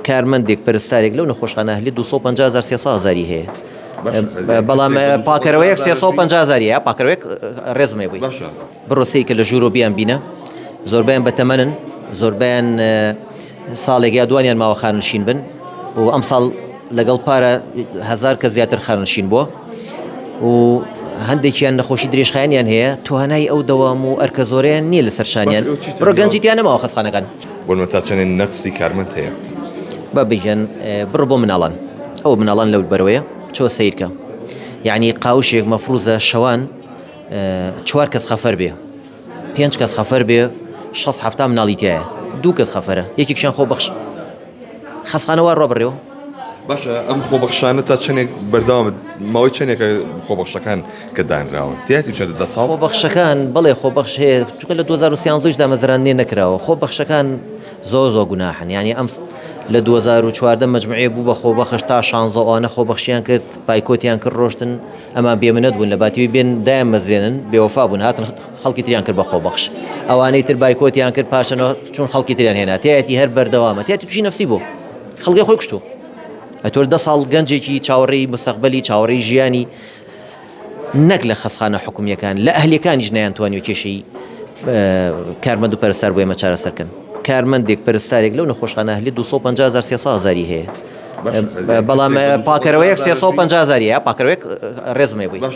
کارمەندێک پەرستارێک لەو نەخۆشخانە هەلی 250,000 300,000 هەیە بەڵام پاکەرەوەیەک 350,000 پاکەرەوەیەک ڕێزمێ بووی بڕۆسەی کە لە ژوور و بیان بینە زۆربیان بەتەمەنن زۆربیان ساڵێک یا دوانیان ماوە خانشین بن و ئەم ساڵ لەگەڵ پارە 1000 کە زیاتر خانشین بووە و هەندێکیان نەخۆشی درێژخایانیان هەیە توانای ئەو دەوام و ئەرکە زۆریان نییە لە سەرشانیان بڕۆ گەنجیتیان نەماوە خەستخانەکان بۆ تا چەندێن نەقسی کارمەند هەیە بەبیژەن بڕۆ بۆ مناڵان ئەو مناڵان لەو بەرەوەیە چۆ سیرکە یعنی قاوشێک مەفروزە شەوان 4 کەس خەفەر بێ 5 کەس خەفەر بێ 6-7 مناڵی تایە 2 کەس خەفەرە یەکێکیان خۆبەخش خەستخانەوە ڕۆبڕێەوە باشە ئەم خۆبەخشانە تا چەندێک بەردەوام ماوەی چەندێکە خۆبەخشەکان کە دانراون تیاتی چەندە دە ساڵ خۆبەخشەکان بەڵێ خۆبەخش هەیە چونکە لە 2013 دامەزرانێ نەکراوە خۆبەخشەکان زۆ گوناحن یعنی ئەم لە 2014 مجموعێ بوو بە خۆبەخش تا 16 ئەوانە خۆبەخشیان کرد پایکۆتیان کرد ڕۆشتن ئەمان بێمنەت بوون لە باتیوی بێن دایان مەزرێنن بێوەفا بوون هاتن خەڵکی تریان کرد بە خۆبەخش ئەوانەی تر بایکۆتیان کرد پاشەنەوە چون خەڵکی تریان هێنا تایەتی هەر بەردەوامە تایەتی تووشی نەفسی بوو خەڵکی خۆی کوشتو ئەتۆر 10 ساڵ گەنجێکی چاوەڕێی مستەقبەلی چاوەڕێی ژیانی نەک لە خەستخانە حکومیەکان لە ئەهلیەکانیش نەیانتوانی کێشەی کارمەند و پەرستار بۆ ئێمە چارەسەرکەن کارمەندێک پەرستارێک لەو نەخۆشخانە هەلی 250,000 300,000 هەیە بەڵام پاکەرەوەیەک 350,000 پاکەرەوەیەک ڕێزمێ بووی